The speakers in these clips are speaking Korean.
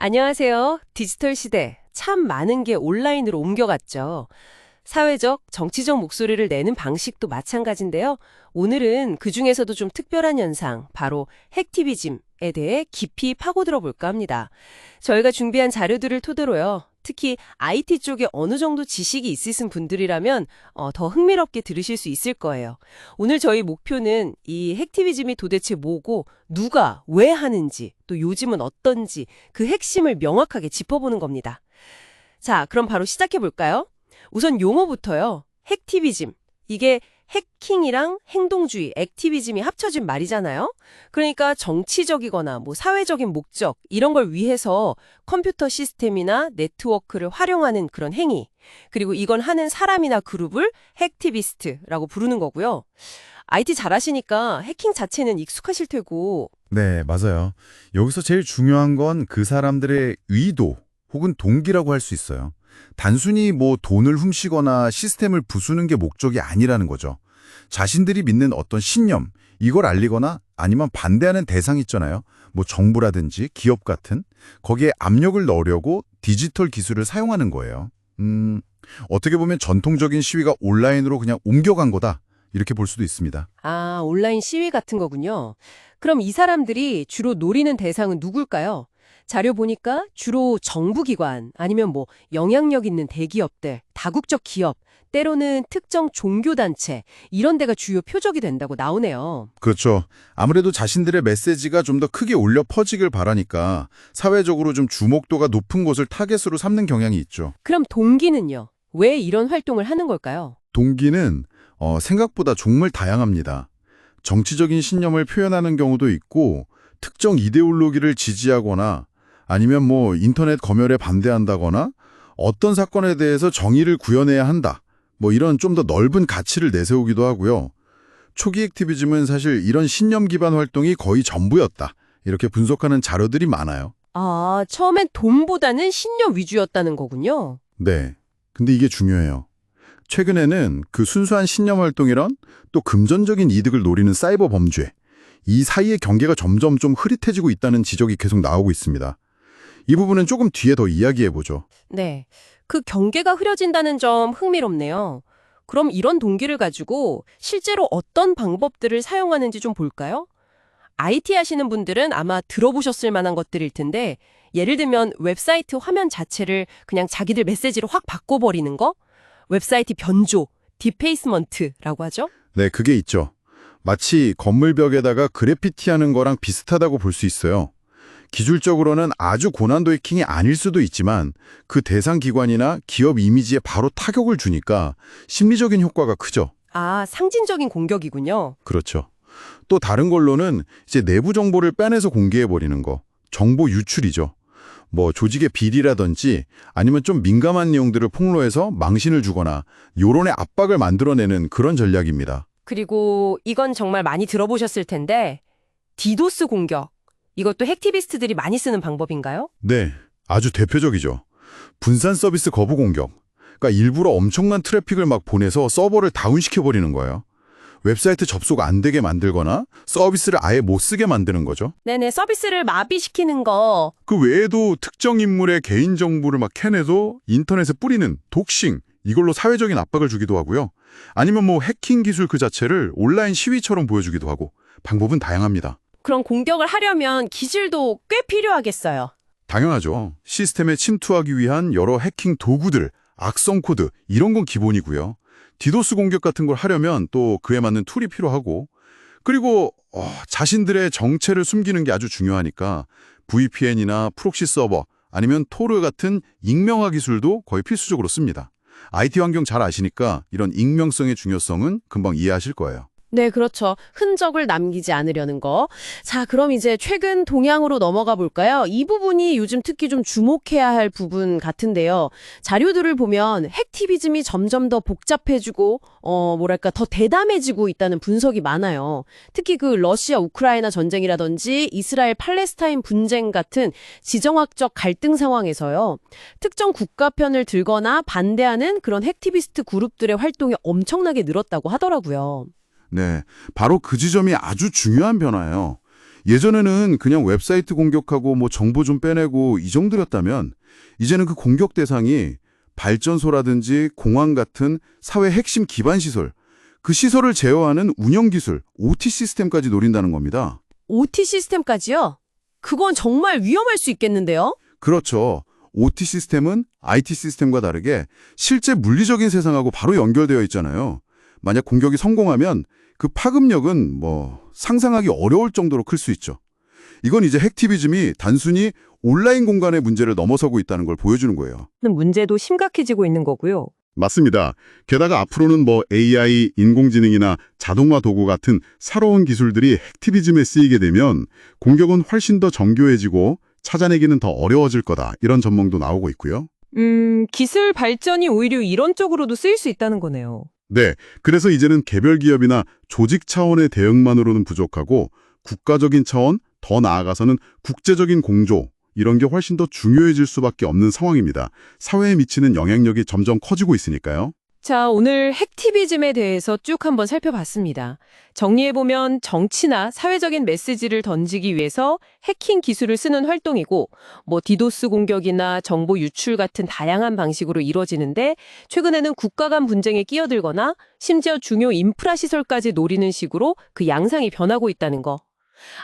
안녕하세요. 디지털 시대. 참 많은 게 온라인으로 옮겨갔죠. 사회적, 정치적 목소리를 내는 방식도 마찬가지인데요. 오늘은 그중에서도 좀 특별한 현상, 바로 핵티비즘에 대해 깊이 파고들어 볼까 합니다. 저희가 준비한 자료들을 토대로요. 특히 IT 쪽에 어느 정도 지식이 있으신 분들이라면 더 흥미롭게 들으실 수 있을 거예요. 오늘 저희 목표는 이 핵티비즘이 도대체 뭐고 누가 왜 하는지 또 요즘은 어떤지 그 핵심을 명확하게 짚어보는 겁니다. 자, 그럼 바로 시작해 볼까요? 우선 용어부터요. 핵티비즘. 이게 해킹이랑 행동주의, 액티비즘이 합쳐진 말이잖아요. 그러니까 정치적이거나 사회적인 목적 이런 걸 위해서 컴퓨터 시스템이나 네트워크를 활용하는 그런 행위. 그리고 이건 하는 사람이나 그룹을 핵티비스트라고 부르는 거고요. IT 잘하시니까 해킹 자체는 익숙하실 테고. 네, 맞아요. 여기서 제일 중요한 건 그 사람들의 의도 혹은 동기라고 할 수 있어요. 단순히 돈을 훔치거나 시스템을 부수는 게 목적이 아니라는 거죠. 자신들이 믿는 어떤 신념, 이걸 알리거나 아니면 반대하는 대상 있잖아요. 정부라든지 기업 같은 거기에 압력을 넣으려고 디지털 기술을 사용하는 거예요. 어떻게 보면 전통적인 시위가 온라인으로 그냥 옮겨간 거다. 이렇게 볼 수도 있습니다. 아, 온라인 시위 같은 거군요. 그럼 이 사람들이 주로 노리는 대상은 누굴까요? 자료 보니까 주로 정부기관 아니면 영향력 있는 대기업들, 다국적 기업, 때로는 특정 종교단체 이런 데가 주요 표적이 된다고 나오네요. 그렇죠. 아무래도 자신들의 메시지가 좀 더 크게 울려 퍼지길 바라니까 사회적으로 좀 주목도가 높은 곳을 타겟으로 삼는 경향이 있죠. 그럼 동기는요? 왜 이런 활동을 하는 걸까요? 동기는 생각보다 정말 다양합니다. 정치적인 신념을 표현하는 경우도 있고 특정 이데올로기를 지지하거나 아니면 인터넷 검열에 반대한다거나 어떤 사건에 대해서 정의를 구현해야 한다. 이런 좀 더 넓은 가치를 내세우기도 하고요. 초기 액티비즘은 사실 이런 신념 기반 활동이 거의 전부였다. 이렇게 분석하는 자료들이 많아요. 아, 처음엔 돈보다는 신념 위주였다는 거군요. 네. 근데 이게 중요해요. 최근에는 그 순수한 신념 활동이란 또 금전적인 이득을 노리는 사이버 범죄, 이 사이의 경계가 점점 좀 흐릿해지고 있다는 지적이 계속 나오고 있습니다. 이 부분은 조금 뒤에 더 이야기해보죠. 네. 그 경계가 흐려진다는 점 흥미롭네요. 그럼 이런 동기를 가지고 실제로 어떤 방법들을 사용하는지 좀 볼까요? IT 하시는 분들은 아마 들어보셨을 만한 것들일 텐데, 예를 들면 웹사이트 화면 자체를 그냥 자기들 메시지로 확 바꿔버리는 거? 웹사이트 변조, 디페이스먼트라고 하죠? 네, 그게 있죠. 마치 건물벽에다가 그래피티 하는 거랑 비슷하다고 볼 수 있어요. 기술적으로는 아주 고난도 해킹이 아닐 수도 있지만 그 대상 기관이나 기업 이미지에 바로 타격을 주니까 심리적인 효과가 크죠. 아, 상징적인 공격이군요. 그렇죠. 또 다른 걸로는 이제 내부 정보를 빼내서 공개해버리는 거, 정보 유출이죠. 조직의 비리라든지 아니면 좀 민감한 내용들을 폭로해서 망신을 주거나 여론의 압박을 만들어내는 그런 전략입니다. 그리고 이건 정말 많이 들어보셨을 텐데, 디도스 공격. 이것도 핵티비스트들이 많이 쓰는 방법인가요? 네, 아주 대표적이죠. 분산 서비스 거부 공격. 그러니까 일부러 엄청난 트래픽을 막 보내서 서버를 다운시켜버리는 거예요. 웹사이트 접속 안 되게 만들거나 서비스를 아예 못 쓰게 만드는 거죠. 네네, 서비스를 마비시키는 거. 그 외에도 특정 인물의 개인정보를 막 캐내서 인터넷에 뿌리는 독싱, 이걸로 사회적인 압박을 주기도 하고요. 아니면 해킹 기술 그 자체를 온라인 시위처럼 보여주기도 하고 방법은 다양합니다. 그런 공격을 하려면 기술도 꽤 필요하겠어요. 당연하죠. 시스템에 침투하기 위한 여러 해킹 도구들, 악성 코드 이런 건 기본이고요. 디도스 공격 같은 걸 하려면 또 그에 맞는 툴이 필요하고 그리고 자신들의 정체를 숨기는 게 아주 중요하니까 VPN이나 프록시 서버 아니면 토르 같은 익명화 기술도 거의 필수적으로 씁니다. IT 환경 잘 아시니까 이런 익명성의 중요성은 금방 이해하실 거예요. 네, 그렇죠. 흔적을 남기지 않으려는 거. 자, 그럼 이제 최근 동향으로 넘어가 볼까요? 이 부분이 요즘 특히 좀 주목해야 할 부분 같은데요. 자료들을 보면 핵티비즘이 점점 더 복잡해지고, 더 대담해지고 있다는 분석이 많아요. 특히 그 러시아 우크라이나 전쟁이라든지 이스라엘 팔레스타인 분쟁 같은 지정학적 갈등 상황에서요. 특정 국가 편을 들거나 반대하는 그런 핵티비스트 그룹들의 활동이 엄청나게 늘었다고 하더라고요. 네, 바로 그 지점이 아주 중요한 변화예요. 예전에는 그냥 웹사이트 공격하고 뭐 정보 좀 빼내고 이 정도였다면 이제는 그 공격 대상이 발전소라든지 공항 같은 사회 핵심 기반 시설, 그 시설을 제어하는 운영 기술, OT 시스템까지 노린다는 겁니다. OT 시스템까지요? 그건 정말 위험할 수 있겠는데요? 그렇죠. OT 시스템은 IT 시스템과 다르게 실제 물리적인 세상하고 바로 연결되어 있잖아요. 만약 공격이 성공하면 그 파급력은 상상하기 어려울 정도로 클 수 있죠. 이건 이제 핵티비즘이 단순히 온라인 공간의 문제를 넘어서고 있다는 걸 보여주는 거예요. 문제도 심각해지고 있는 거고요. 맞습니다. 게다가 앞으로는 AI, 인공지능이나 자동화 도구 같은 새로운 기술들이 핵티비즘에 쓰이게 되면 공격은 훨씬 더 정교해지고 찾아내기는 더 어려워질 거다. 이런 전망도 나오고 있고요. 기술 발전이 오히려 이런 쪽으로도 쓰일 수 있다는 거네요. 네, 그래서 이제는 개별 기업이나 조직 차원의 대응만으로는 부족하고 국가적인 차원, 더 나아가서는 국제적인 공조, 이런 게 훨씬 더 중요해질 수밖에 없는 상황입니다. 사회에 미치는 영향력이 점점 커지고 있으니까요. 자, 오늘 핵티비즘에 대해서 쭉 한번 살펴봤습니다. 정리해보면 정치나 사회적인 메시지를 던지기 위해서 해킹 기술을 쓰는 활동이고 디도스 공격이나 정보 유출 같은 다양한 방식으로 이루어지는데 최근에는 국가 간 분쟁에 끼어들거나 심지어 중요 인프라 시설까지 노리는 식으로 그 양상이 변하고 있다는 거.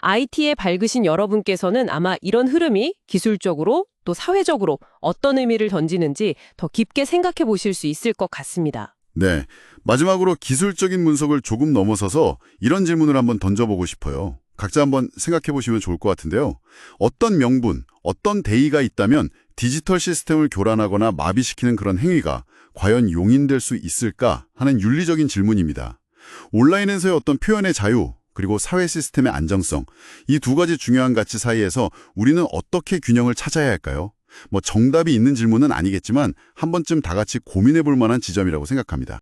IT에 밝으신 여러분께서는 아마 이런 흐름이 기술적으로 또 사회적으로 어떤 의미를 던지는지 더 깊게 생각해 보실 수 있을 것 같습니다. 네. 마지막으로 기술적인 분석을 조금 넘어서서 이런 질문을 한번 던져보고 싶어요. 각자 한번 생각해 보시면 좋을 것 같은데요. 어떤 명분, 어떤 대의가 있다면 디지털 시스템을 교란하거나 마비시키는 그런 행위가 과연 용인될 수 있을까 하는 윤리적인 질문입니다. 온라인에서의 어떤 표현의 자유, 그리고 사회 시스템의 안정성, 이 두 가지 중요한 가치 사이에서 우리는 어떻게 균형을 찾아야 할까요? 정답이 있는 질문은 아니겠지만 한 번쯤 다 같이 고민해 볼 만한 지점이라고 생각합니다.